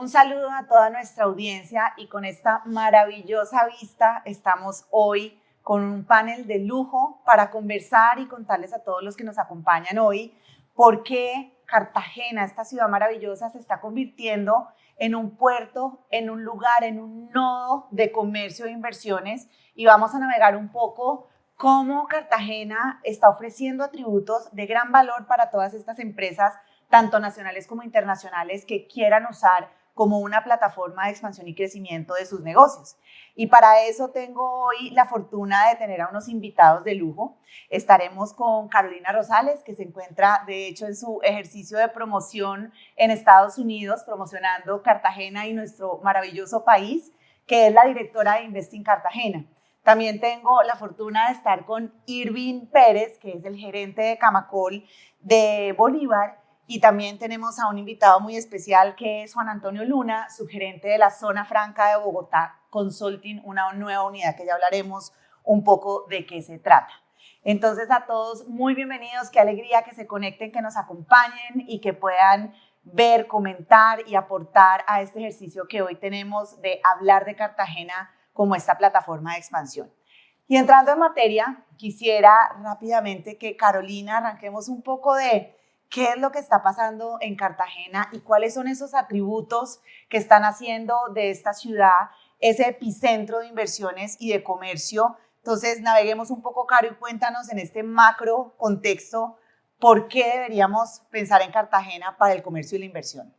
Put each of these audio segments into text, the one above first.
Un saludo a toda nuestra audiencia y con esta maravillosa vista estamos hoy con un panel de lujo para conversar y contarles a todos los que nos acompañan hoy por qué Cartagena, esta ciudad maravillosa, se está convirtiendo en un puerto, en un lugar, en un nodo de comercio e inversiones, y vamos a navegar un poco cómo Cartagena está ofreciendo atributos de gran valor para todas estas empresas, tanto nacionales como internacionales, que quieran usar como una plataforma de expansión y crecimiento de sus negocios. Y para eso tengo hoy la fortuna de tener a unos invitados de lujo. Estaremos con Carolina Rosales, que se encuentra de hecho en su ejercicio de promoción en Estados Unidos, promocionando Cartagena y nuestro maravilloso país, que es la directora de Investing Cartagena. También tengo la fortuna de estar con Irving Pérez, que es el gerente de Camacol de Bolívar. Y también tenemos a un invitado muy especial que es Juan Antonio Luna, subgerente de la Zona Franca de Bogotá Consulting, una nueva unidad que ya hablaremos un poco de qué se trata. Entonces, a todos muy bienvenidos, qué alegría que se conecten, que nos acompañen y que puedan ver, comentar y aportar a este ejercicio que hoy tenemos de hablar de Cartagena como esta plataforma de expansión. Y entrando en materia, quisiera rápidamente que Carolina arranquemos un poco de qué es lo que está pasando en Cartagena y cuáles son esos atributos que están haciendo de esta ciudad ese epicentro de inversiones y de comercio. Entonces, naveguemos un poco, Caro, y cuéntanos en este macro contexto por qué deberíamos pensar en Cartagena para el comercio y la inversión.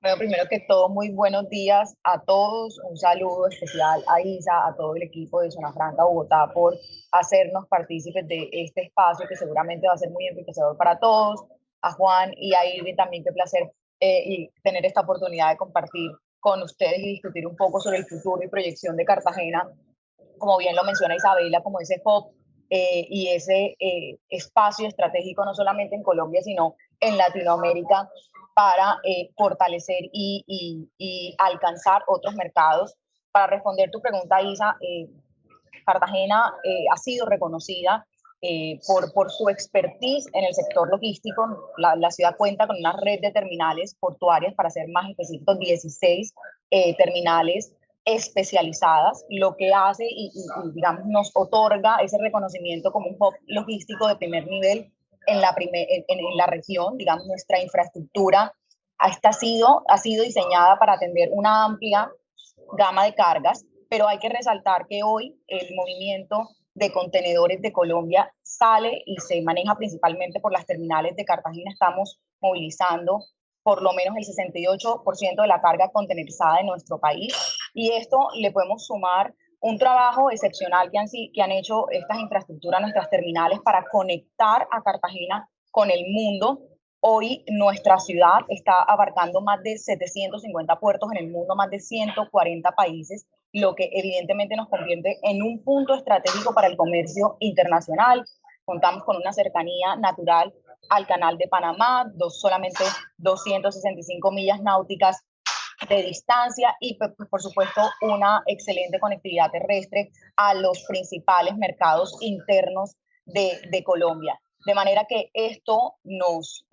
Bueno, primero que todo, muy buenos días a todos. Un saludo especial a Isa, a todo el equipo de Zona Franca Bogotá por hacernos partícipes de este espacio que seguramente va a ser muy enriquecedor para todos. A Juan y a Irving también, qué placer y tener esta oportunidad de compartir con ustedes y discutir un poco sobre el futuro y proyección de Cartagena, como bien lo menciona Isabela, como ese hub y ese espacio estratégico no solamente en Colombia, sino en Latinoamérica para fortalecer y alcanzar otros mercados. Para responder tu pregunta, Isa, Cartagena ha sido reconocida por su expertise en el sector logístico. La ciudad cuenta con una red de terminales portuarias, para ser más específicos, 16 terminales especializadas, lo que hace digamos, nos otorga ese reconocimiento como un hub logístico de primer nivel en la región. Digamos, nuestra infraestructura ha sido diseñada para atender una amplia gama de cargas, pero hay que resaltar que hoy el movimiento de contenedores de Colombia sale y se maneja principalmente por las terminales de Cartagena. Estamos movilizando por lo menos el 68% de la carga contenerizada de nuestro país, y esto le podemos sumar un trabajo excepcional que han hecho estas infraestructuras, nuestras terminales, para conectar a Cartagena con el mundo. Hoy nuestra ciudad está abarcando más de 750 puertos en el mundo, más de 140 países, lo que evidentemente nos convierte en un punto estratégico para el comercio internacional. Contamos con una cercanía natural al Canal de Panamá, solamente 265 millas náuticas de distancia, y por supuesto una excelente conectividad terrestre a los principales mercados internos de Colombia. De manera que esto nos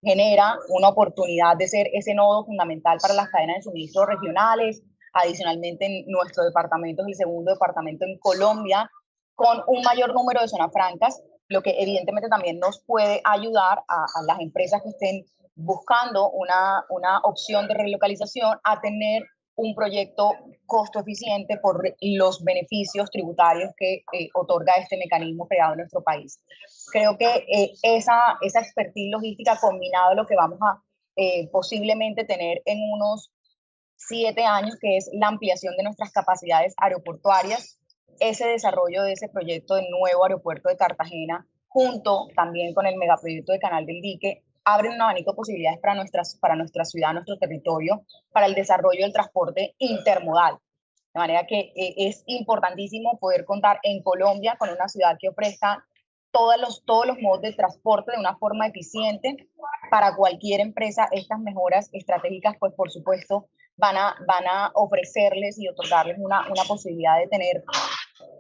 genera una oportunidad de ser ese nodo fundamental para las cadenas de suministro regionales. Adicionalmente, en nuestro departamento es el segundo departamento en Colombia con un mayor número de zonas francas, lo que evidentemente también nos puede ayudar a las empresas que estén buscando una opción de relocalización a tener un proyecto costo eficiente por los beneficios tributarios que otorga este mecanismo creado en nuestro país. Creo que esa expertise logística, combinado a lo que vamos a posiblemente tener en unos 7 años, que es la ampliación de nuestras capacidades aeroportuarias, ese desarrollo de ese proyecto del nuevo aeropuerto de Cartagena, junto también con el megaproyecto de Canal del Dique, abre un abanico de posibilidades para nuestra ciudad, nuestro territorio, para el desarrollo del transporte intermodal. De manera que es importantísimo poder contar en Colombia con una ciudad que ofrezca todos los modos de transporte de una forma eficiente para cualquier empresa. Estas mejoras estratégicas, pues por supuesto, van a ofrecerles y otorgarles una posibilidad de tener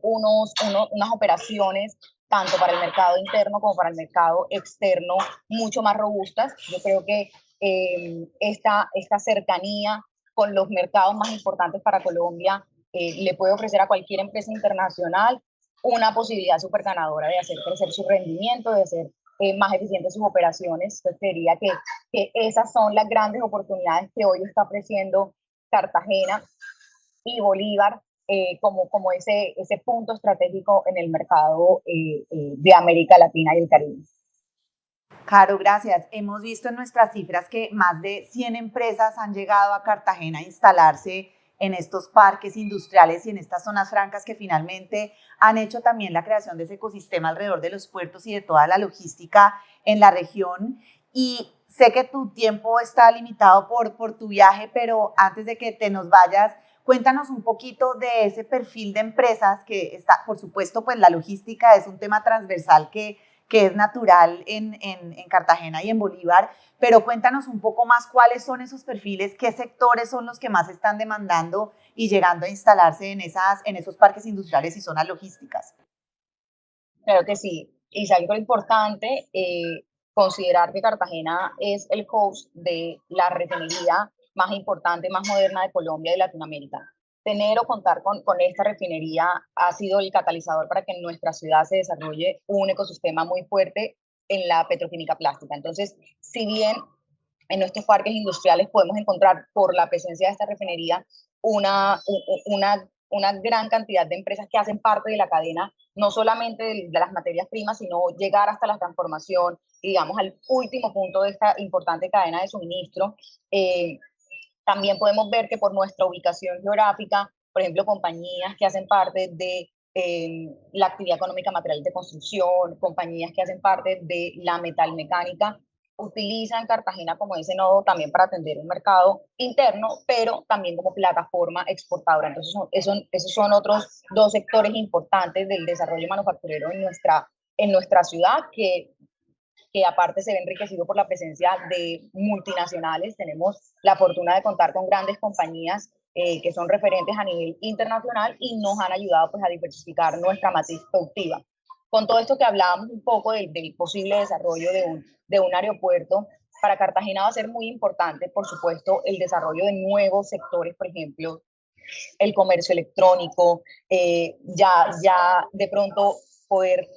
unas operaciones tanto para el mercado interno como para el mercado externo mucho más robustas. Yo creo que esta cercanía con los mercados más importantes para Colombia le puede ofrecer a cualquier empresa internacional una posibilidad súper ganadora de hacer crecer su rendimiento, de hacer más eficientes sus operaciones. Entonces, diría que esas son las grandes oportunidades que hoy está ofreciendo Cartagena y Bolívar como ese punto estratégico en el mercado de América Latina y el Caribe. Caro, gracias. Hemos visto en nuestras cifras que más de 100 empresas han llegado a Cartagena a instalarse en estos parques industriales y en estas zonas francas que finalmente han hecho también la creación de ese ecosistema alrededor de los puertos y de toda la logística en la región. Y sé que tu tiempo está limitado por tu viaje, pero antes de que te nos vayas, cuéntanos un poquito de ese perfil de empresas que está, por supuesto, pues la logística es un tema transversal que es natural en Cartagena y en Bolívar, pero cuéntanos un poco más cuáles son esos perfiles, qué sectores son los que más están demandando y llegando a instalarse en esos parques industriales y zonas logísticas. Claro que sí. Y es algo importante considerar que Cartagena es el host de la refinería más importante, más moderna de Colombia y de Latinoamérica. Tener o contar con esta refinería ha sido el catalizador para que en nuestra ciudad se desarrolle un ecosistema muy fuerte en la petroquímica plástica. Entonces, si bien en nuestros parques industriales podemos encontrar por la presencia de esta refinería una gran cantidad de empresas que hacen parte de la cadena, no solamente de las materias primas, sino llegar hasta la transformación, digamos, al último punto de esta importante cadena de suministro. También podemos ver que por nuestra ubicación geográfica, por ejemplo, compañías que hacen parte de la actividad económica material de construcción, compañías que hacen parte de la metalmecánica, utilizan Cartagena como ese nodo también para atender un mercado interno, pero también como plataforma exportadora. Entonces, esos son otros dos sectores importantes del desarrollo manufacturero en nuestra ciudad que aparte se ve enriquecido por la presencia de multinacionales. Tenemos la fortuna de contar con grandes compañías que son referentes a nivel internacional y nos han ayudado pues, a diversificar nuestra matriz productiva. Con todo esto que hablábamos un poco del posible desarrollo de un aeropuerto, para Cartagena va a ser muy importante, por supuesto, el desarrollo de nuevos sectores, por ejemplo, el comercio electrónico, ya de pronto poder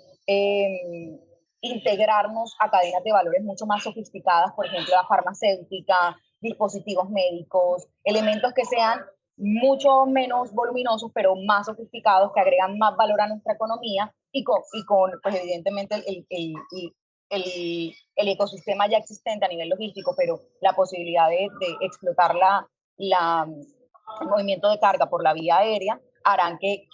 integrarnos a cadenas de valores mucho más sofisticadas, por ejemplo, la farmacéutica, dispositivos médicos, elementos que sean mucho menos voluminosos, pero más sofisticados, que agregan más valor a nuestra economía y con pues evidentemente el ecosistema ya existente a nivel logístico, pero la posibilidad de explotar el movimiento de carga por la vía aérea harán que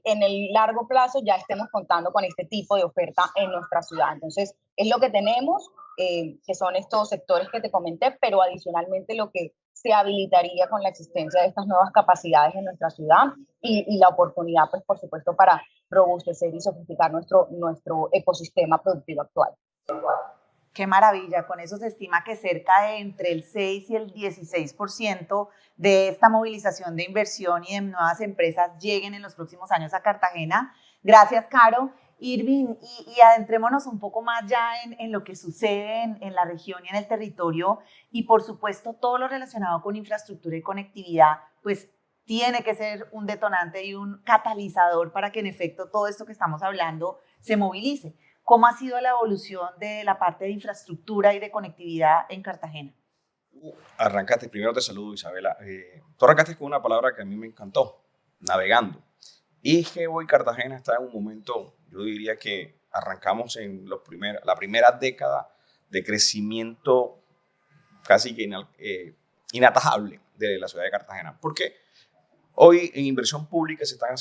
en el largo plazo ya estemos contando con este tipo de oferta en nuestra ciudad. Entonces, es lo que tenemos, que son estos sectores que te comenté, pero adicionalmente lo que se habilitaría con la existencia de estas nuevas capacidades en nuestra ciudad y la oportunidad, pues, por supuesto, para robustecer y sofisticar nuestro ecosistema productivo actual. Qué maravilla, con eso se estima que cerca de entre el 6 y el 16% de esta movilización de inversión y de nuevas empresas lleguen en los próximos años a Cartagena. Gracias, Caro. Irving, y adentrémonos un poco más ya en lo que sucede en la región y en el territorio y por supuesto todo lo relacionado con infraestructura y conectividad, pues tiene que ser un detonante y un catalizador para que en efecto todo esto que estamos hablando se movilice. ¿Cómo ha sido la evolución de la parte de infraestructura y de conectividad en Cartagena? Arrancaste, primero te saludo Isabela, tú arrancaste con una palabra que a mí me encantó, navegando. Y es que hoy Cartagena está en un momento, yo diría que arrancamos en la primera década de crecimiento casi que inatajable de la ciudad de Cartagena. ¿Por qué? Hoy en inversión pública se están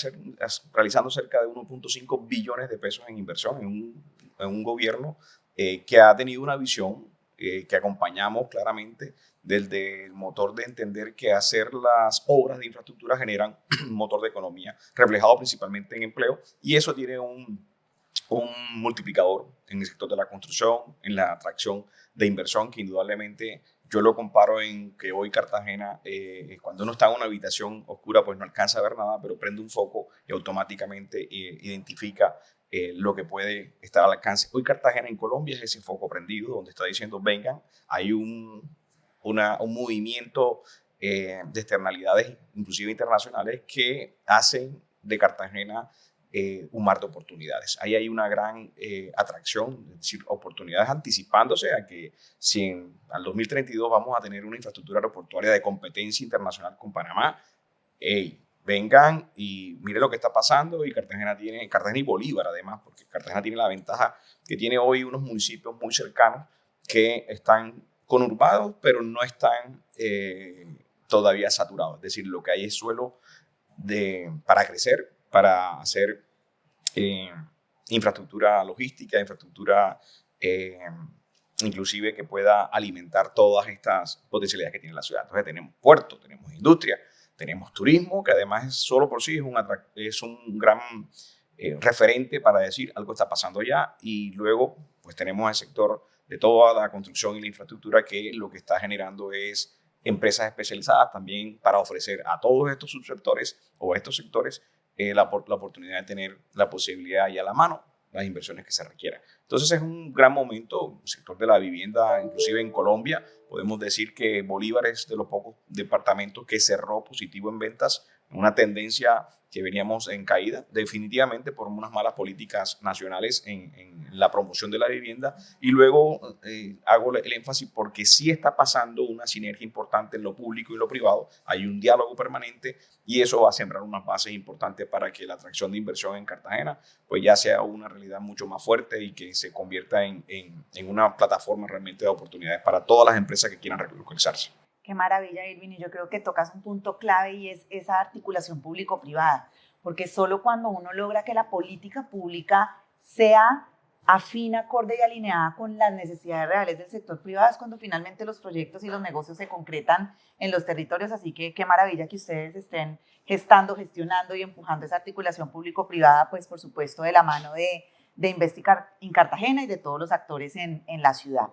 realizando cerca de 1.5 billones de pesos en inversión en un gobierno que ha tenido una visión que acompañamos claramente desde el motor de entender que hacer las obras de infraestructura generan un motor de economía reflejado principalmente en empleo y eso tiene un multiplicador en el sector de la construcción, en la atracción de inversión que indudablemente Yo lo comparo en que hoy Cartagena, cuando uno está en una habitación oscura, pues no alcanza a ver nada, pero prende un foco y automáticamente identifica lo que puede estar al alcance. Hoy Cartagena en Colombia es ese foco prendido donde está diciendo, vengan, hay un movimiento de externalidades, inclusive internacionales, que hacen de Cartagena un mar de oportunidades. Ahí hay una gran atracción, es decir, oportunidades anticipándose a que si al 2032 vamos a tener una infraestructura aeroportuaria de competencia internacional con Panamá, hey, vengan y miren lo que está pasando. Y Cartagena y Bolívar además, porque Cartagena tiene la ventaja que tiene hoy unos municipios muy cercanos que están conurbados, pero no están todavía saturados. Es decir, lo que hay es suelo para crecer, para hacer eh, infraestructura logística, infraestructura inclusive que pueda alimentar todas estas potencialidades que tiene la ciudad. Entonces tenemos puertos, tenemos industria, tenemos turismo, que además solo por sí es un gran referente para decir algo está pasando allá, y luego pues tenemos el sector de toda la construcción y la infraestructura, que lo que está generando es empresas especializadas también para ofrecer a todos estos subsectores o a estos sectores la oportunidad de tener la posibilidad y a la mano las inversiones que se requieran. Entonces es un gran momento, el sector de la vivienda, inclusive en Colombia, podemos decir que Bolívar es de los pocos departamentos que cerró positivo en ventas, una tendencia que veníamos en caída, definitivamente por unas malas políticas nacionales en la promoción de la vivienda. Y luego hago el énfasis porque sí está pasando una sinergia importante en lo público y lo privado, hay un diálogo permanente, y eso va a sembrar unas bases importantes para que la atracción de inversión en Cartagena pues ya sea una realidad mucho más fuerte y que se convierta en una plataforma realmente de oportunidades para todas las empresas que quieran relocalizarse. Qué maravilla, Irving, y yo creo que tocas un punto clave, y es esa articulación público-privada, porque solo cuando uno logra que la política pública sea afín, acorde y alineada con las necesidades reales del sector privado es cuando finalmente los proyectos y los negocios se concretan en los territorios. Así que qué maravilla que ustedes estén gestando, gestionando y empujando esa articulación público-privada, pues por supuesto de la mano de Investicar en Cartagena y de todos los actores en la ciudad.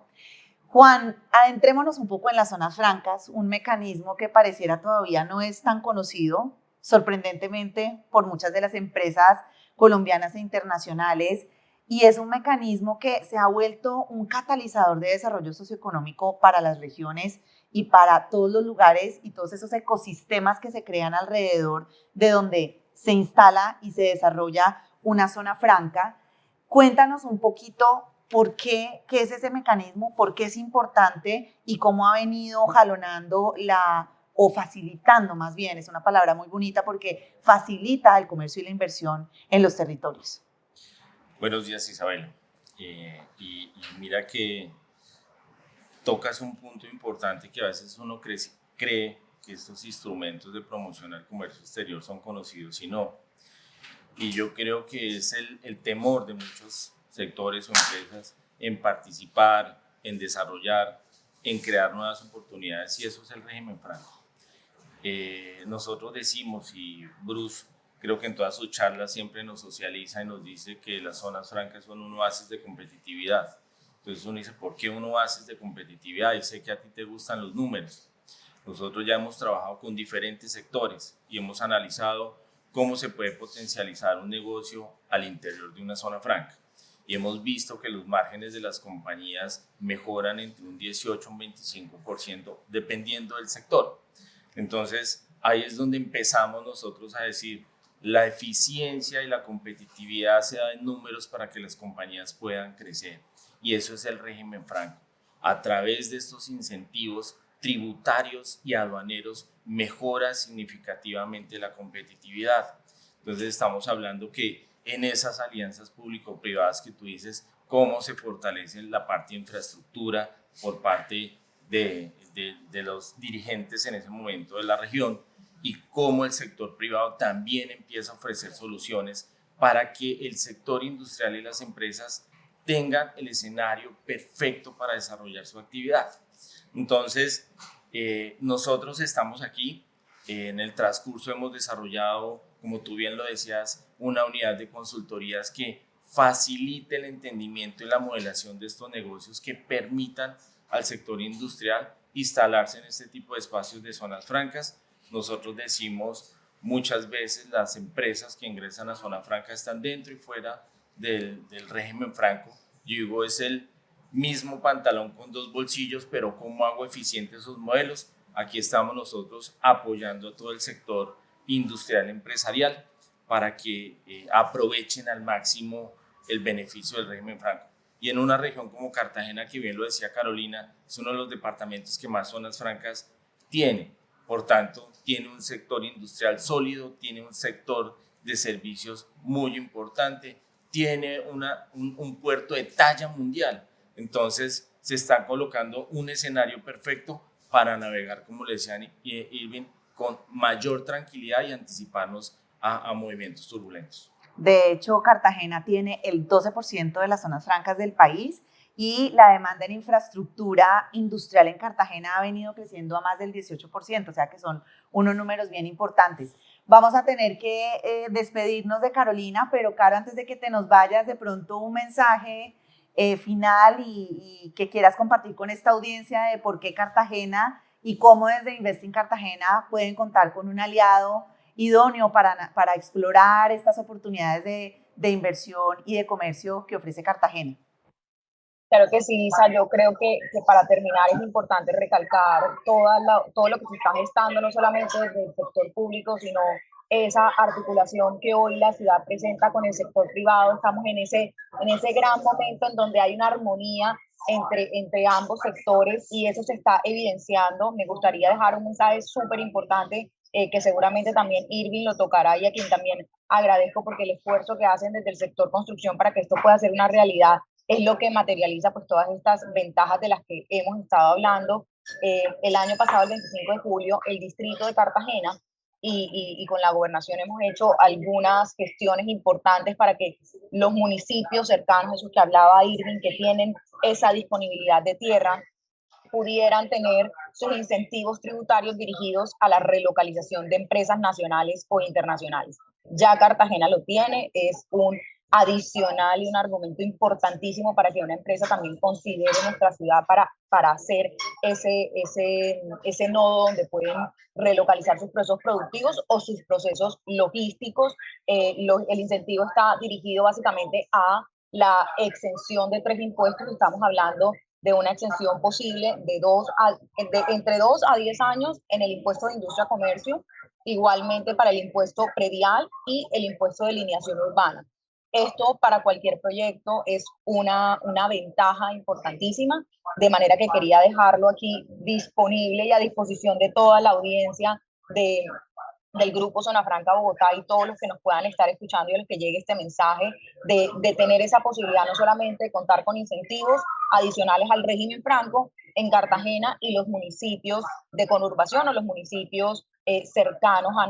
Juan, adentrémonos un poco en las zonas francas, un mecanismo que pareciera todavía no es tan conocido, sorprendentemente, por muchas de las empresas colombianas e internacionales, y es un mecanismo que se ha vuelto un catalizador de desarrollo socioeconómico para las regiones y para todos los lugares y todos esos ecosistemas que se crean alrededor de donde se instala y se desarrolla una zona franca. Cuéntanos un poquito qué es ese mecanismo, por qué es importante y cómo ha venido jalonando o facilitando, más bien, es una palabra muy bonita porque facilita el comercio y la inversión en los territorios. Buenos días, Isabela. Y mira que tocas un punto importante, que a veces uno cree que estos instrumentos de promoción al comercio exterior son conocidos y no. Y yo creo que es el temor de muchos sectores o empresas en participar, en desarrollar, en crear nuevas oportunidades, y eso es el régimen franco. Nosotros decimos, y Bruce creo que en todas sus charlas siempre nos socializa y nos dice que las zonas francas son un oasis de competitividad. Entonces uno dice, ¿por qué un oasis de competitividad? Y sé que a ti te gustan los números. Nosotros ya hemos trabajado con diferentes sectores y hemos analizado cómo se puede potencializar un negocio al interior de una zona franca. Y hemos visto que los márgenes de las compañías mejoran entre un 18 y un 25% dependiendo del sector. Entonces ahí es donde empezamos nosotros a decir, la eficiencia y la competitividad se da en números para que las compañías puedan crecer. Y eso es el régimen franco. A través de estos incentivos tributarios y aduaneros mejora significativamente la competitividad. Entonces estamos hablando que en esas alianzas público-privadas que tú dices, cómo se fortalece la parte de infraestructura por parte de los dirigentes en ese momento de la región, y cómo el sector privado también empieza a ofrecer soluciones para que el sector industrial y las empresas tengan el escenario perfecto para desarrollar su actividad. Entonces, nosotros estamos aquí, en el transcurso hemos desarrollado, como tú bien lo decías, una unidad de consultorías que facilite el entendimiento y la modelación de estos negocios, que permitan al sector industrial instalarse en este tipo de espacios de zonas francas. Nosotros decimos muchas veces las empresas que ingresan a zona franca están dentro y fuera del régimen franco. Yo digo, es el mismo pantalón con dos bolsillos, pero ¿cómo hago eficientes esos modelos? Aquí estamos nosotros apoyando a todo el sector industrial empresarial para que aprovechen al máximo el beneficio del régimen franco. Y en una región como Cartagena, que bien lo decía Carolina, es uno de los departamentos que más zonas francas tiene. Por tanto, tiene un sector industrial sólido, tiene un sector de servicios muy importante, tiene un puerto de talla mundial. Entonces, se está colocando un escenario perfecto para navegar, como le decía Irving, con mayor tranquilidad y anticiparnos a movimientos turbulentos. De hecho, Cartagena tiene el 12% de las zonas francas del país y la demanda en infraestructura industrial en Cartagena ha venido creciendo a más del 18%, o sea que son unos números bien importantes. Vamos a tener que despedirnos de Carolina, pero Caro, antes de que te nos vayas, de pronto un mensaje final y que quieras compartir con esta audiencia de por qué Cartagena y cómo desde Investing Cartagena pueden contar con un aliado idóneo para explorar estas oportunidades de inversión y de comercio que ofrece Cartagena. Claro que sí, Isa, yo creo que para terminar es importante recalcar todo lo que se está gestando, no solamente desde el sector público, sino esa articulación que hoy la ciudad presenta con el sector privado. Estamos en ese gran momento en donde hay una armonía entre ambos sectores y eso se está evidenciando. Me gustaría dejar un mensaje súper importante que seguramente también Irving lo tocará y a quien también agradezco porque el esfuerzo que hacen desde el sector construcción para que esto pueda ser una realidad es lo que materializa pues todas estas ventajas de las que hemos estado hablando. El año pasado, el 25 de julio, el distrito de Cartagena y con la gobernación hemos hecho algunas gestiones importantes para que los municipios cercanos, esos que hablaba Irving, que tienen esa disponibilidad de tierra, pudieran tener sus incentivos tributarios dirigidos a la relocalización de empresas nacionales o internacionales. Ya Cartagena lo tiene, es un adicional y un argumento importantísimo para que una empresa también considere nuestra ciudad para hacer ese nodo donde pueden relocalizar sus procesos productivos o sus procesos logísticos. El incentivo está dirigido básicamente a la exención de 3 impuestos. Estamos hablando de una exención posible de entre 2 a 10 años en el impuesto de industria y comercio, igualmente para el impuesto predial y el impuesto de lineación urbana. Esto para cualquier proyecto es una ventaja importantísima, de manera que quería dejarlo aquí disponible y a disposición de toda la audiencia del Grupo Zona Franca Bogotá y todos los que nos puedan estar escuchando y a los que llegue este mensaje de tener esa posibilidad no solamente de contar con incentivos adicionales al régimen franco en Cartagena y los municipios de conurbación o los municipios cercanos a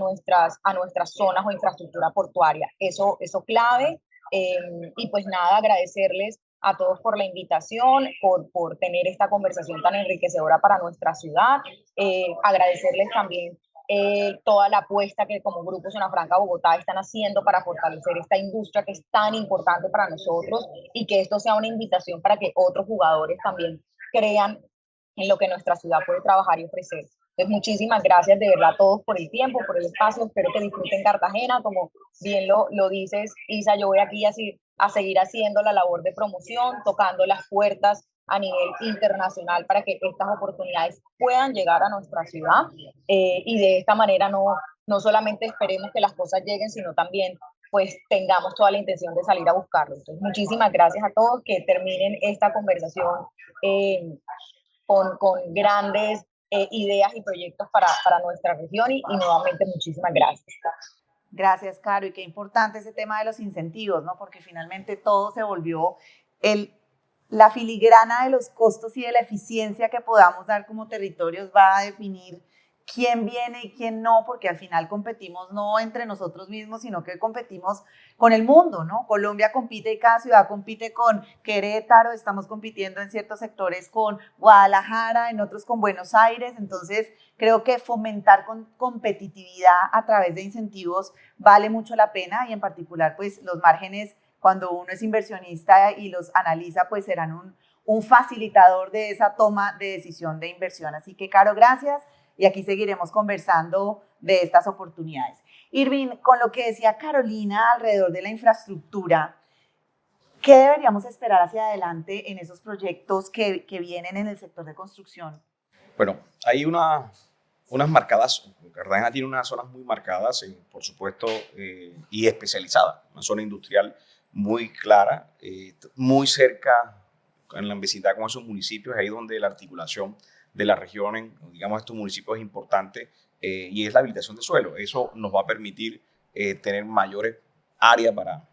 nuestras zonas o infraestructura portuaria. Eso clave. Y pues nada, agradecerles a todos por la invitación, por tener esta conversación tan enriquecedora para nuestra ciudad. Agradecerles también toda la apuesta que como Grupo Zona Franca Bogotá están haciendo para fortalecer esta industria que es tan importante para nosotros y que esto sea una invitación para que otros jugadores también crean en lo que nuestra ciudad puede trabajar y ofrecer. Entonces, muchísimas gracias de verdad a todos por el tiempo, por el espacio. Espero que disfruten Cartagena. Como bien lo dices, Isa, yo voy aquí a seguir haciendo la labor de promoción, tocando las puertas a nivel internacional para que estas oportunidades puedan llegar a nuestra ciudad y de esta manera no solamente esperemos que las cosas lleguen, sino también pues tengamos toda la intención de salir a buscarlo. Entonces, muchísimas gracias a todos, que terminen esta conversación con grandes ideas y proyectos para nuestra región y nuevamente muchísimas gracias. Gracias, Caro, y qué importante ese tema de los incentivos, ¿no? Porque finalmente todo se volvió la filigrana de los costos y de la eficiencia que podamos dar como territorios va a definir quién viene y quién no, porque al final competimos no entre nosotros mismos, sino que competimos con el mundo, ¿no? Colombia compite y cada ciudad compite con Querétaro, estamos compitiendo en ciertos sectores con Guadalajara, en otros con Buenos Aires, entonces creo que fomentar competitividad a través de incentivos vale mucho la pena y en particular pues los márgenes cuando uno es inversionista y los analiza pues serán un facilitador de esa toma de decisión de inversión. Así que, Caro, gracias y aquí seguiremos conversando de estas oportunidades. Irving, con lo que decía Carolina alrededor de la infraestructura, ¿qué deberíamos esperar hacia adelante en esos proyectos que vienen en el sector de construcción? Bueno, hay unas marcadas, Cartagena tiene unas zonas muy marcadas, por supuesto, y especializadas, una zona industrial muy clara, muy cerca, en la vecindad con esos municipios, ahí donde la articulación de la región, digamos, estos municipios es importante, y es la habilitación de suelo. Eso nos va a permitir tener mayores áreas para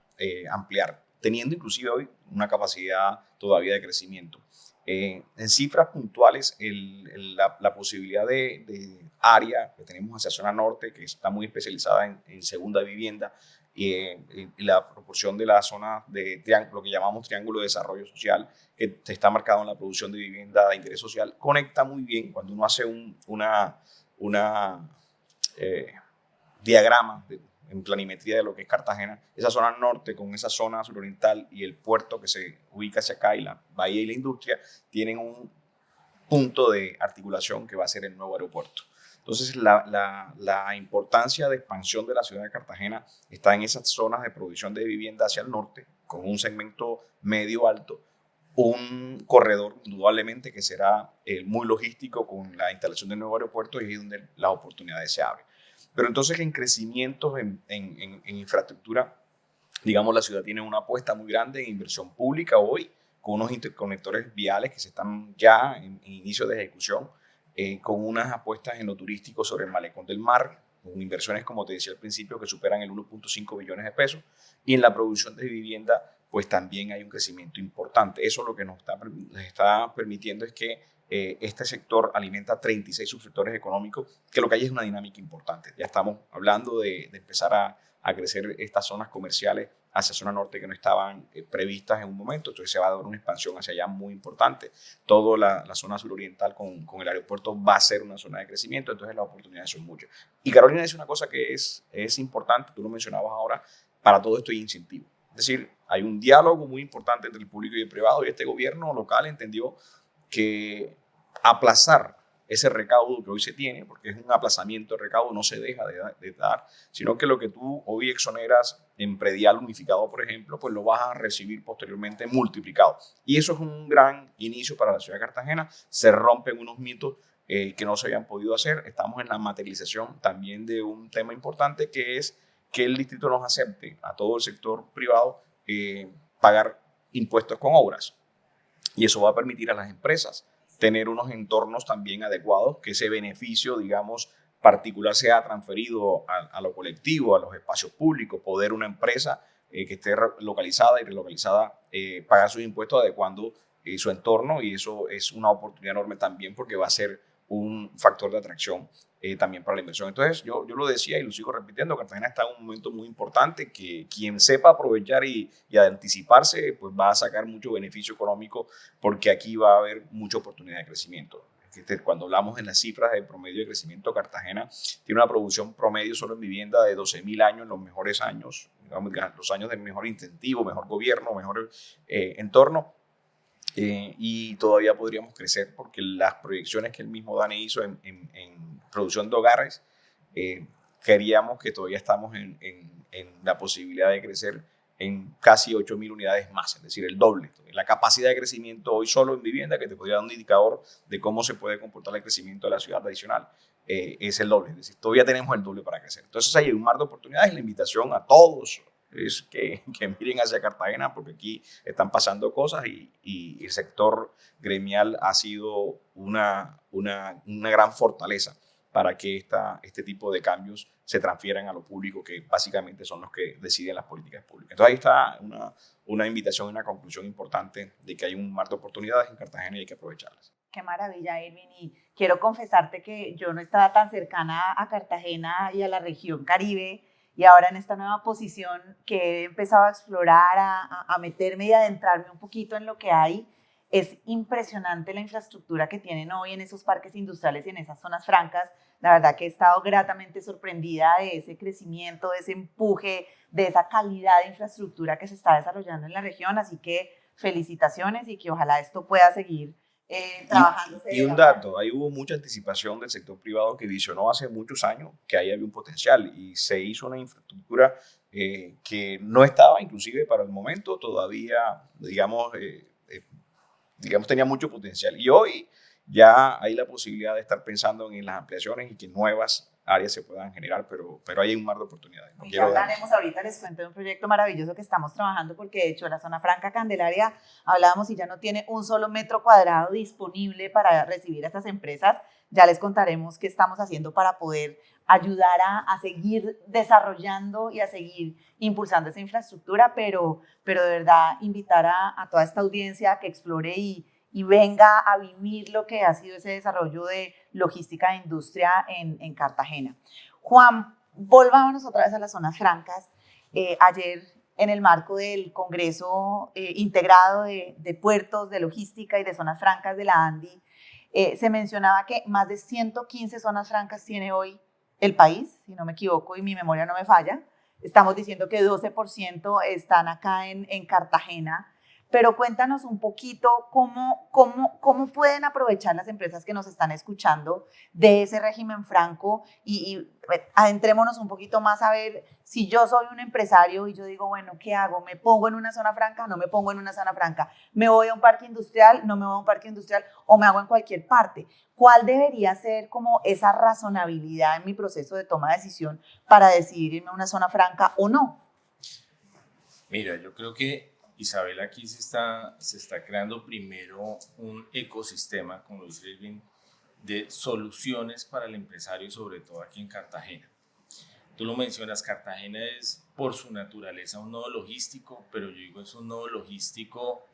ampliar, teniendo inclusive hoy una capacidad todavía de crecimiento. En cifras puntuales, la posibilidad de área que tenemos hacia zona norte, que está muy especializada en segunda vivienda, y la proporción de la zona de triángulo, lo que llamamos triángulo de desarrollo social, que está marcado en la producción de vivienda de interés social, conecta muy bien cuando uno hace una diagrama en planimetría de lo que es Cartagena, esa zona norte con esa zona suroriental y el puerto que se ubica hacia acá y la bahía y la industria tienen un punto de articulación que va a ser el nuevo aeropuerto. Entonces, la importancia de expansión de la ciudad de Cartagena está en esas zonas de producción de vivienda hacia el norte, con un segmento medio-alto, un corredor indudablemente que será muy logístico con la instalación del nuevo aeropuerto, y ahí es donde las oportunidades se abren. Pero entonces en crecimientos en infraestructura, digamos, la ciudad tiene una apuesta muy grande en inversión pública hoy, con unos interconectores viales que se están ya en inicio de ejecución, con unas apuestas en lo turístico sobre el Malecón del Mar, con inversiones, como te decía al principio, que superan el 1.5 billones de pesos, y en la producción de vivienda, pues también hay un crecimiento importante. Eso lo que nos está permitiendo es que este sector alimenta 36 subsectores económicos, que lo que hay es una dinámica importante. Ya estamos hablando de empezar a crecer estas zonas comerciales hacia zona norte que no estaban previstas en un momento, entonces se va a dar una expansión hacia allá muy importante. Toda la zona suroriental con el aeropuerto va a ser una zona de crecimiento, entonces las oportunidades son muchas. Y Carolina dice una cosa que es importante, tú lo mencionabas ahora, para todo esto hay incentivo. Es decir, hay un diálogo muy importante entre el público y el privado, y este gobierno local entendió que aplazar ese recaudo que hoy se tiene, porque es un aplazamiento de recaudo, no se deja de dar, sino que lo que tú hoy exoneras en predial unificado, por ejemplo, pues lo vas a recibir posteriormente multiplicado. Y eso es un gran inicio para la ciudad de Cartagena. Se rompen unos mitos que no se habían podido hacer. Estamos en la materialización también de un tema importante, que es que el distrito nos acepte a todo el sector privado pagar impuestos con obras. Y eso va a permitir a las empresas tener unos entornos también adecuados, que ese beneficio, digamos, particular sea transferido a lo colectivo, a los espacios públicos, poder una empresa que esté localizada y relocalizada pagar sus impuestos adecuando su entorno, y eso es una oportunidad enorme también, porque va a ser un factor de atracción también para la inversión. Entonces, yo lo decía y lo sigo repitiendo, Cartagena está en un momento muy importante, que quien sepa aprovechar y anticiparse, pues va a sacar mucho beneficio económico, porque aquí va a haber mucha oportunidad de crecimiento. Cuando hablamos en las cifras de promedio de crecimiento, Cartagena tiene una producción promedio solo en vivienda de 12.000 años en los mejores años, digamos, los años de mejor incentivo, mejor gobierno, mejor entorno. Y todavía podríamos crecer, porque las proyecciones que el mismo DANE hizo en producción de hogares, queríamos que todavía estamos en la posibilidad de crecer en casi 8.000 unidades más, es decir, el doble. La capacidad de crecimiento hoy solo en vivienda, que te podría dar un indicador de cómo se puede comportar el crecimiento de la ciudad adicional, es el doble, es decir, todavía tenemos el doble para crecer. Entonces hay un mar de oportunidades, y la invitación a todos es que miren hacia Cartagena, porque aquí están pasando cosas, y el sector gremial ha sido una gran fortaleza para que este tipo de cambios se transfieran a lo público, que básicamente son los que deciden las políticas públicas. Entonces ahí está una invitación y una conclusión importante de que hay un mar de oportunidades en Cartagena y hay que aprovecharlas. Qué maravilla, Irving. Y quiero confesarte que yo no estaba tan cercana a Cartagena y a la región Caribe, y ahora en esta nueva posición que he empezado a explorar, a meterme y adentrarme un poquito en lo que hay, es impresionante la infraestructura que tienen hoy en esos parques industriales y en esas zonas francas. La verdad que he estado gratamente sorprendida de ese crecimiento, de ese empuje, de esa calidad de infraestructura que se está desarrollando en la región. Así que felicitaciones y que ojalá esto pueda seguir trabajándose. Y un dato, ahí hubo mucha anticipación del sector privado que visionó hace muchos años que ahí había un potencial y se hizo una infraestructura que no estaba inclusive para el momento todavía, digamos, tenía mucho potencial. Y hoy ya hay la posibilidad de estar pensando en las ampliaciones y que nuevas áreas se puedan generar, pero ahí hay un mar de oportunidades. No ya hablaremos ahorita, les cuento de un proyecto maravilloso que estamos trabajando porque de hecho la zona franca Candelaria, hablábamos y ya no tiene un solo metro cuadrado disponible para recibir a estas empresas. Ya les contaremos qué estamos haciendo para poder ayudar a seguir desarrollando y a seguir impulsando esa infraestructura, pero de verdad invitar a toda esta audiencia a que explore y venga a vivir lo que ha sido ese desarrollo de logística de industria en Cartagena. Juan, volvámonos otra vez a las zonas francas. Ayer, en el marco del Congreso Integrado de Puertos, de Logística y de Zonas Francas de la ANDI, se mencionaba que más de 115 zonas francas tiene hoy el país, si no me equivoco y mi memoria no me falla. Estamos diciendo que 12% están acá en Cartagena. Pero cuéntanos un poquito cómo pueden aprovechar las empresas que nos están escuchando de ese régimen franco y adentrémonos un poquito más a ver si yo soy un empresario y yo digo, bueno, ¿qué hago? ¿Me pongo en una zona franca? ¿No me pongo en una zona franca? ¿Me voy a un parque industrial? ¿No me voy a un parque industrial? ¿O me hago en cualquier parte? ¿Cuál debería ser como esa razonabilidad en mi proceso de toma de decisión para decidir irme a una zona franca o no? Mira, yo creo que Isabel, aquí se está creando primero un ecosistema, como dice Irving, de soluciones para el empresario, sobre todo aquí en Cartagena. Tú lo mencionas, Cartagena es por su naturaleza un nodo logístico, pero yo digo es un nodo logístico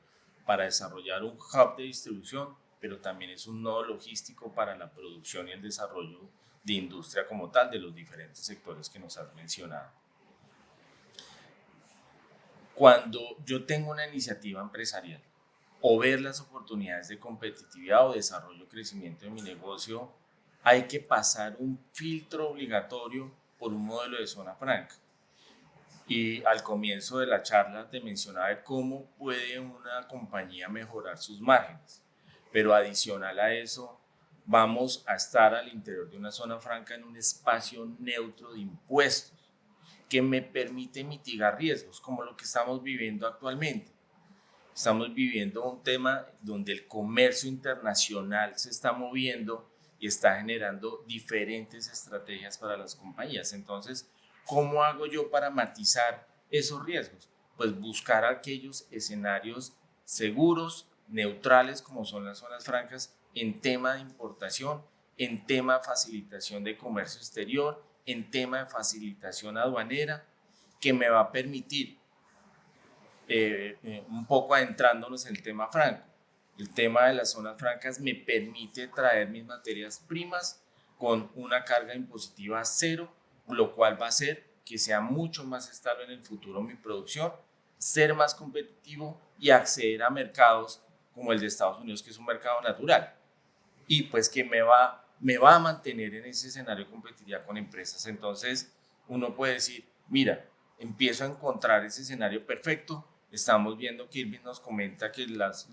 para desarrollar un hub de distribución, pero también es un nodo logístico para la producción y el desarrollo de industria como tal de los diferentes sectores que nos has mencionado. Cuando yo tengo una iniciativa empresarial o ver las oportunidades de competitividad o desarrollo, crecimiento de mi negocio, hay que pasar un filtro obligatorio por un modelo de zona franca. Y al comienzo de la charla te mencionaba cómo puede una compañía mejorar sus márgenes, pero adicional a eso, vamos a estar al interior de una zona franca en un espacio neutro de impuestos que me permite mitigar riesgos, como lo que estamos viviendo actualmente. Estamos viviendo un tema donde el comercio internacional se está moviendo y está generando diferentes estrategias para las compañías. Entonces, ¿cómo hago yo para matizar esos riesgos? Pues buscar aquellos escenarios seguros, neutrales, como son las zonas francas, en tema de importación, en tema de facilitación de comercio exterior, en tema de facilitación aduanera, que me va a permitir, un poco adentrándonos en el tema franco, el tema de las zonas francas me permite traer mis materias primas con una carga impositiva cero, lo cual va a hacer que sea mucho más estable en el futuro mi producción, ser más competitivo y acceder a mercados como el de Estados Unidos, que es un mercado natural, y pues que me va a mantener en ese escenario de competitividad con empresas. Entonces uno puede decir, mira, empiezo a encontrar ese escenario perfecto. Estamos viendo que Irving nos comenta que los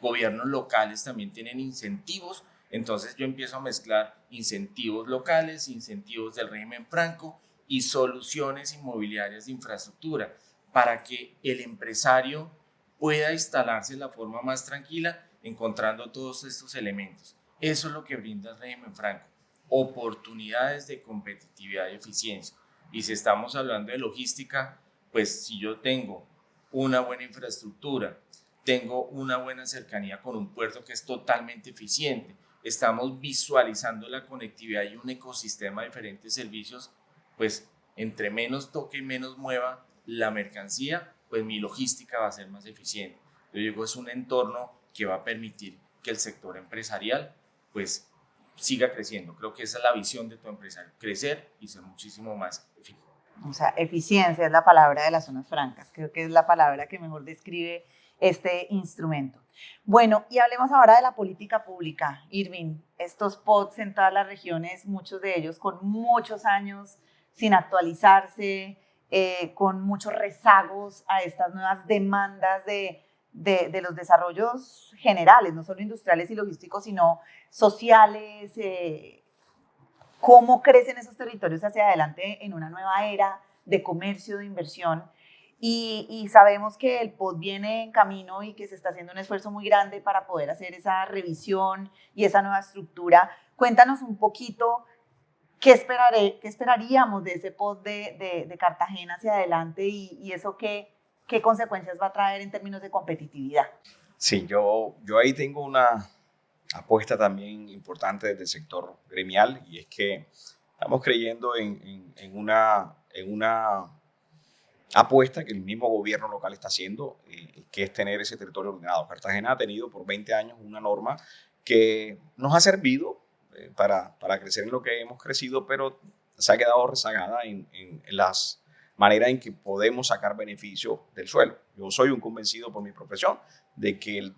gobiernos locales también tienen incentivos. Entonces yo empiezo a mezclar incentivos locales, incentivos del régimen franco y soluciones inmobiliarias de infraestructura para que el empresario pueda instalarse de la forma más tranquila, encontrando todos estos elementos. Eso es lo que brinda el régimen franco, oportunidades de competitividad y eficiencia. Y si estamos hablando de logística, pues si yo tengo una buena infraestructura, tengo una buena cercanía con un puerto que es totalmente eficiente, estamos visualizando la conectividad y un ecosistema de diferentes servicios, pues entre menos toque y menos mueva la mercancía, pues mi logística va a ser más eficiente. Yo digo, es un entorno que va a permitir que el sector empresarial pues siga creciendo. Creo que esa es la visión de tu empresario, crecer y ser muchísimo más eficiente. O sea, eficiencia es la palabra de las zonas francas. Creo que es la palabra que mejor describe este instrumento. Bueno, y hablemos ahora de la política pública. Irving, estos POTS en todas las regiones, muchos de ellos con muchos años sin actualizarse, con muchos rezagos a estas nuevas demandas de los desarrollos generales, no solo industriales y logísticos, sino sociales. ¿Cómo crecen esos territorios hacia adelante en una nueva era de comercio, de inversión? Y sabemos que el POT viene en camino y que se está haciendo un esfuerzo muy grande para poder hacer esa revisión y esa nueva estructura. Cuéntanos un poquito qué esperaríamos de ese POT de Cartagena hacia adelante y eso qué consecuencias va a traer en términos de competitividad. Sí, yo ahí tengo una apuesta también importante desde el sector gremial, y es que estamos creyendo en una apuesta que el mismo gobierno local está haciendo, que es tener ese territorio ordenado. Cartagena ha tenido por 20 años una norma que nos ha servido para crecer en lo que hemos crecido, pero se ha quedado rezagada en las maneras en que podemos sacar beneficio del suelo. Yo soy un convencido por mi profesión de que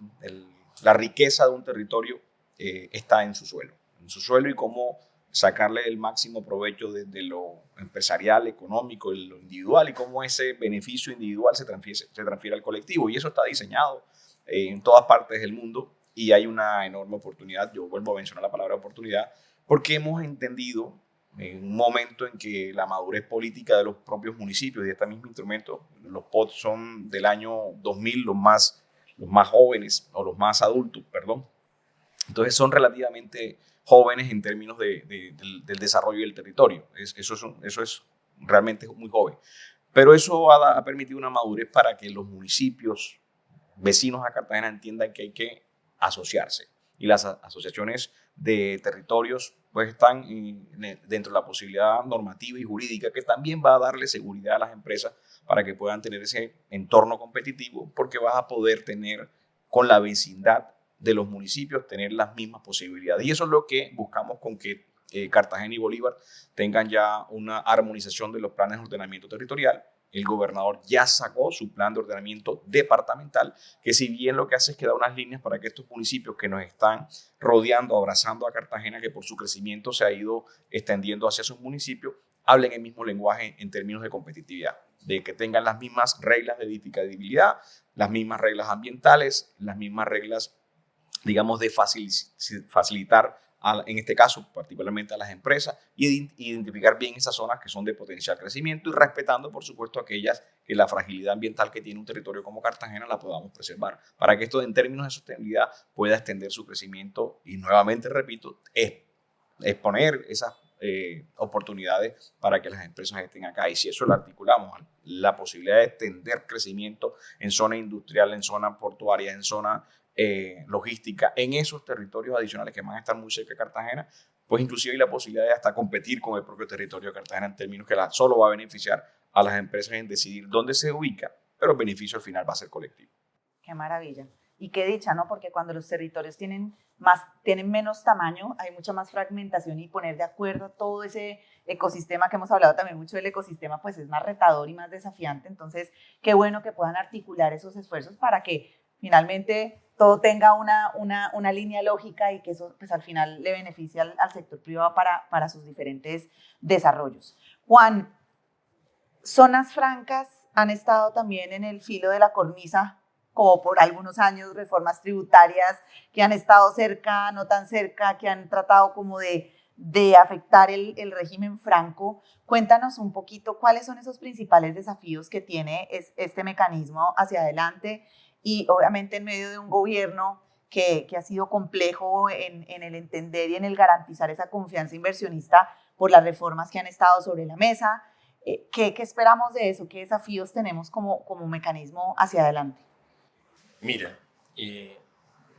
la riqueza de un territorio está en su suelo y cómo sacarle el máximo provecho desde lo empresarial, económico, lo individual, y cómo ese beneficio individual se transfiere al colectivo. Y eso está diseñado en todas partes del mundo, y hay una enorme oportunidad. Yo vuelvo a mencionar la palabra oportunidad porque hemos entendido en un momento en que la madurez política de los propios municipios y de este mismo instrumento, los POT son del año 2000 los más jóvenes, o los más adultos, perdón. Entonces son relativamente jóvenes en términos del desarrollo del territorio. Eso es realmente muy joven. Pero eso ha permitido una madurez para que los municipios vecinos a Cartagena entiendan que hay que asociarse. Y las asociaciones de territorios pues están dentro de la posibilidad normativa y jurídica, que también va a darle seguridad a las empresas para que puedan tener ese entorno competitivo, porque vas a poder tener con la vecindad de los municipios, tener las mismas posibilidades. Y eso es lo que buscamos con que Cartagena y Bolívar tengan ya una armonización de los planes de ordenamiento territorial. El gobernador ya sacó su plan de ordenamiento departamental, que si bien lo que hace es que da unas líneas para que estos municipios que nos están rodeando, abrazando a Cartagena, que por su crecimiento se ha ido extendiendo hacia sus municipios, hablen el mismo lenguaje en términos de competitividad, de que tengan las mismas reglas de edificabilidad, las mismas reglas ambientales, las mismas reglas, digamos, de facilitar, en este caso, particularmente a las empresas, y identificar bien esas zonas que son de potencial crecimiento, y respetando, por supuesto, aquellas que la fragilidad ambiental que tiene un territorio como Cartagena la podamos preservar, para que esto, en términos de sostenibilidad, pueda extender su crecimiento y, nuevamente repito, exponer esas oportunidades para que las empresas estén acá. Y si eso lo articulamos, la posibilidad de extender crecimiento en zona industrial, en zona portuaria, en zona logística, en esos territorios adicionales que van a estar muy cerca de Cartagena, pues inclusive hay la posibilidad de hasta competir con el propio territorio de Cartagena, en términos que solo va a beneficiar a las empresas en decidir dónde se ubica, pero el beneficio al final va a ser colectivo. Qué maravilla. Y qué dicha, ¿no? Porque cuando los territorios tienen menos tamaño, hay mucha más fragmentación, y poner de acuerdo todo ese ecosistema, que hemos hablado también mucho del ecosistema, pues es más retador y más desafiante. Entonces, qué bueno que puedan articular esos esfuerzos para que finalmente todo tenga una línea lógica, y que eso pues al final le beneficie al sector privado para sus diferentes desarrollos. Juan, zonas francas han estado también en el filo de la cornisa, como por algunos años, reformas tributarias que han estado cerca, no tan cerca, que han tratado como de afectar el régimen franco. Cuéntanos un poquito cuáles son esos principales desafíos que tiene este mecanismo hacia adelante, y obviamente en medio de un gobierno que ha sido complejo en el entender y en el garantizar esa confianza inversionista por las reformas que han estado sobre la mesa. ¿Qué esperamos de eso? ¿Qué desafíos tenemos como mecanismo hacia adelante? Mira,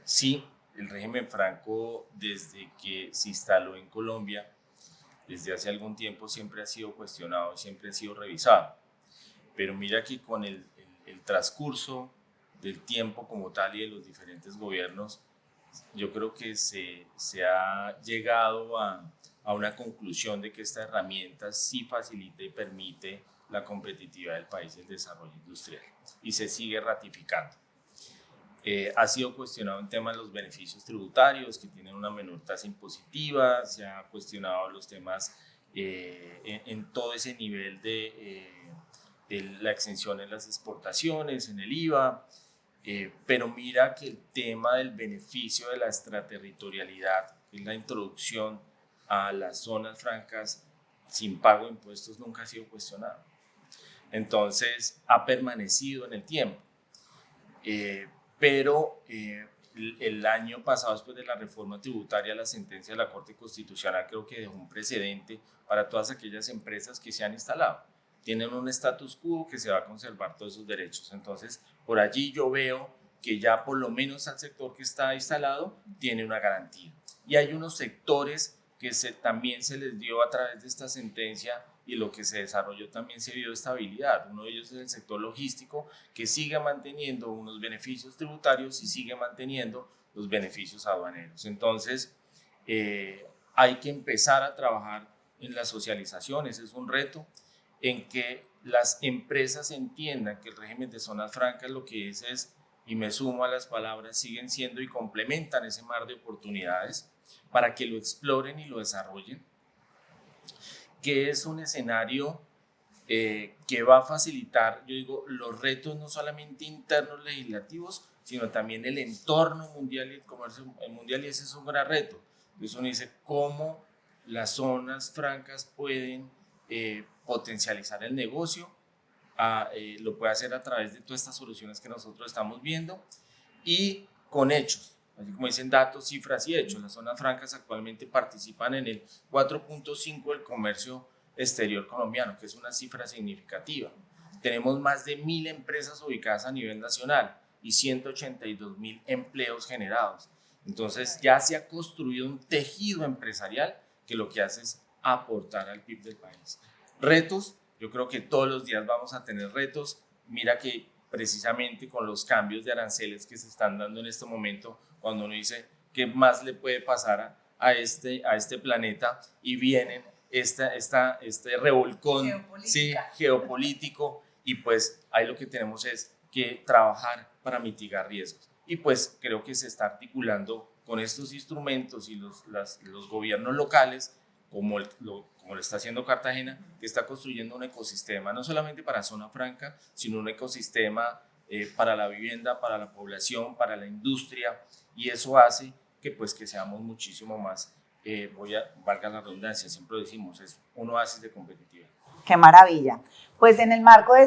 sí, el régimen franco, desde que se instaló en Colombia, desde hace algún tiempo, siempre ha sido cuestionado y siempre ha sido revisado. Pero mira que con el transcurso del tiempo como tal y de los diferentes gobiernos, yo creo que se ha llegado a una conclusión de que esta herramienta sí facilita y permite la competitividad del país y el desarrollo industrial, y se sigue ratificando. Ha sido cuestionado en temas de los beneficios tributarios, que tienen una menor tasa impositiva, se ha cuestionado los temas en todo ese nivel de la exención en las exportaciones, en el IVA, pero mira que el tema del beneficio de la extraterritorialidad, que es la introducción a las zonas francas sin pago de impuestos, nunca ha sido cuestionado. Entonces ha permanecido en el tiempo. Pero el año pasado, después de la reforma tributaria, la sentencia de la Corte Constitucional creo que dejó un precedente para todas aquellas empresas que se han instalado. Tienen un status quo que se va a conservar todos esos derechos. Entonces, por allí yo veo que ya por lo menos al sector que está instalado tiene una garantía. Y hay unos sectores que también se les dio a través de esta sentencia y lo que se desarrolló también se vio estabilidad. Uno de ellos es el sector logístico, que sigue manteniendo unos beneficios tributarios y sigue manteniendo los beneficios aduaneros. Entonces, hay que empezar a trabajar en la socialización. Ese es un reto, en que las empresas entiendan que el régimen de zonas francas lo que es, y me sumo a las palabras, siguen siendo y complementan ese mar de oportunidades para que lo exploren y lo desarrollen, que es un escenario que va a facilitar, yo digo, los retos no solamente internos legislativos, sino también el entorno mundial y el comercio mundial, y ese es un gran reto. Entonces uno dice, ¿cómo las zonas francas pueden potencializar el negocio? Lo puede hacer a través de todas estas soluciones que nosotros estamos viendo y con hechos, así como dicen datos, cifras y hechos. Las zonas francas actualmente participan en el 4.5 del comercio exterior colombiano, que es una cifra significativa. Tenemos más de 1.000 empresas ubicadas a nivel nacional y 182.000 empleos generados. Entonces ya se ha construido un tejido empresarial que lo que hace es aportar al PIB del país. Retos, yo creo que todos los días vamos a tener retos. Mira que precisamente con los cambios de aranceles que se están dando en este momento, cuando uno dice qué más le puede pasar a este planeta, y vienen este revolcón geopolítico, y pues ahí lo que tenemos es que trabajar para mitigar riesgos. Y pues creo que se está articulando con estos instrumentos y los gobiernos locales, como lo está haciendo Cartagena, que está construyendo un ecosistema no solamente para zona franca, sino un ecosistema para la vivienda, para la población, para la industria, y eso hace que seamos muchísimo más, valga la redundancia, siempre decimos, es un oasis de competitividad. ¡Qué maravilla! Pues en el marco de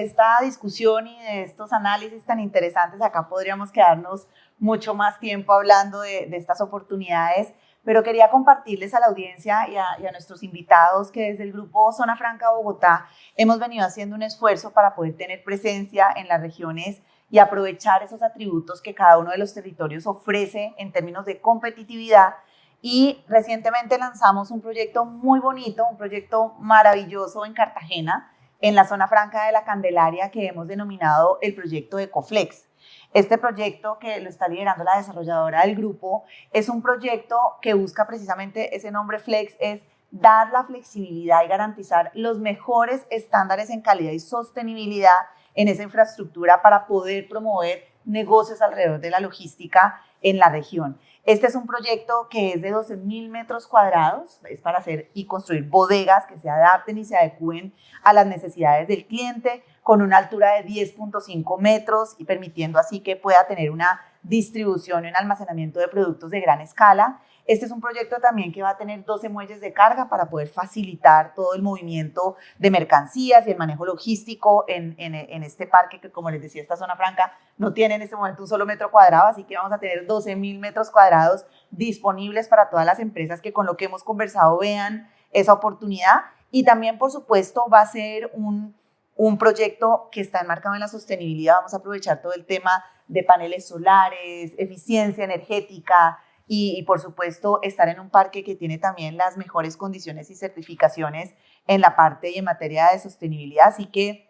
esta discusión y de estos análisis tan interesantes, acá podríamos quedarnos mucho más tiempo hablando de estas oportunidades, pero quería compartirles a la audiencia y a nuestros invitados que desde el Grupo Zona Franca Bogotá hemos venido haciendo un esfuerzo para poder tener presencia en las regiones y aprovechar esos atributos que cada uno de los territorios ofrece en términos de competitividad. Y recientemente lanzamos un proyecto muy bonito, un proyecto maravilloso en Cartagena, en la Zona Franca de la Candelaria, que hemos denominado el proyecto Ecoflex. Este proyecto, que lo está liderando la desarrolladora del grupo, es un proyecto que busca precisamente ese nombre Flex, es dar la flexibilidad y garantizar los mejores estándares en calidad y sostenibilidad en esa infraestructura para poder promover negocios alrededor de la logística en la región. Este es un proyecto que es de 12.000 metros cuadrados, es para hacer y construir bodegas que se adapten y se adecúen a las necesidades del cliente, con una altura de 10.5 metros y permitiendo así que pueda tener una distribución y un almacenamiento de productos de gran escala. Este es un proyecto también que va a tener 12 muelles de carga para poder facilitar todo el movimiento de mercancías y el manejo logístico en este parque que, como les decía, esta zona franca no tiene en este momento un solo metro cuadrado, así que vamos a tener 12.000 metros cuadrados disponibles para todas las empresas que con lo que hemos conversado vean esa oportunidad. Y también, por supuesto, va a ser un proyecto que está enmarcado en la sostenibilidad. Vamos a aprovechar todo el tema de paneles solares, eficiencia energética, y por supuesto estar en un parque que tiene también las mejores condiciones y certificaciones en la parte y en materia de sostenibilidad. Así que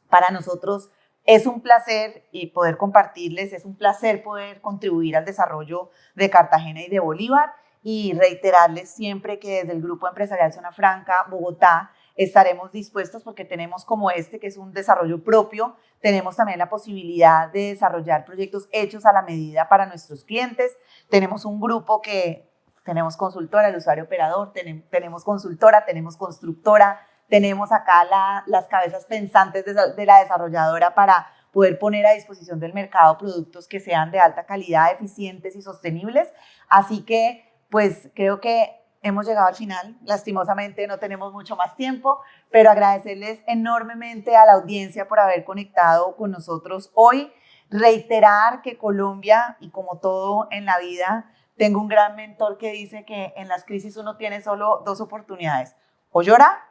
para nosotros es un placer y poder compartirles, es un placer poder contribuir al desarrollo de Cartagena y de Bolívar, y reiterarles siempre que desde el Grupo Empresarial Zona Franca Bogotá estaremos dispuestos, porque tenemos como que es un desarrollo propio, tenemos también la posibilidad de desarrollar proyectos hechos a la medida para nuestros clientes. Tenemos un grupo que tenemos consultora, el usuario operador, tenemos consultora, tenemos constructora, tenemos acá las cabezas pensantes de la desarrolladora para poder poner a disposición del mercado productos que sean de alta calidad, eficientes y sostenibles. Así que, pues, creo que hemos llegado al final. Lastimosamente no tenemos mucho más tiempo, pero agradecerles enormemente a la audiencia por haber conectado con nosotros hoy. Reiterar que Colombia, y como todo en la vida, tengo un gran mentor que dice que en las crisis uno tiene solo dos oportunidades: o llora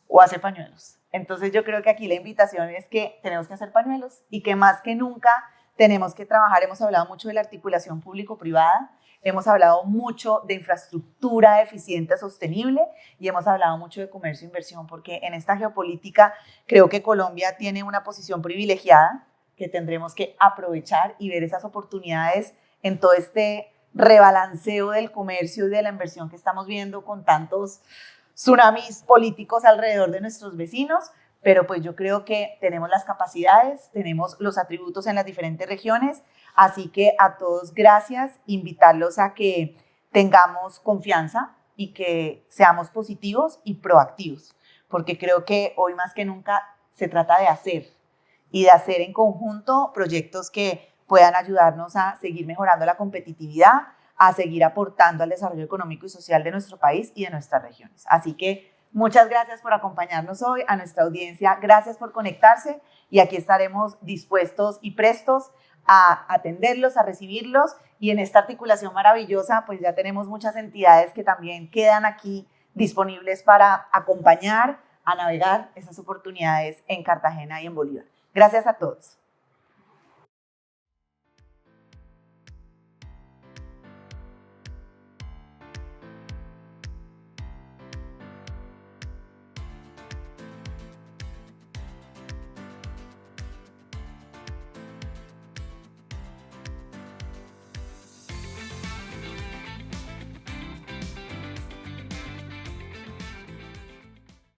o hace pañuelos. Entonces yo creo que aquí la invitación es que tenemos que hacer pañuelos y que más que nunca tenemos que trabajar. Hemos hablado mucho de la articulación público-privada, hemos hablado mucho de infraestructura eficiente, sostenible, y hemos hablado mucho de comercio e inversión, porque en esta geopolítica creo que Colombia tiene una posición privilegiada que tendremos que aprovechar y ver esas oportunidades en todo este rebalanceo del comercio y de la inversión que estamos viendo con tantos tsunamis políticos alrededor de nuestros vecinos. Pero pues yo creo que tenemos las capacidades, tenemos los atributos en las diferentes regiones, así que a todos gracias, invitarlos a que tengamos confianza y que seamos positivos y proactivos, porque creo que hoy más que nunca se trata de hacer y de hacer en conjunto proyectos que puedan ayudarnos a seguir mejorando la competitividad, a seguir aportando al desarrollo económico y social de nuestro país y de nuestras regiones. Así que muchas gracias por acompañarnos hoy, a nuestra audiencia, gracias por conectarse, y aquí estaremos dispuestos y prestos a atenderlos, a recibirlos, y en esta articulación maravillosa pues ya tenemos muchas entidades que también quedan aquí disponibles para acompañar a navegar esas oportunidades en Cartagena y en Bolívar. Gracias a todos.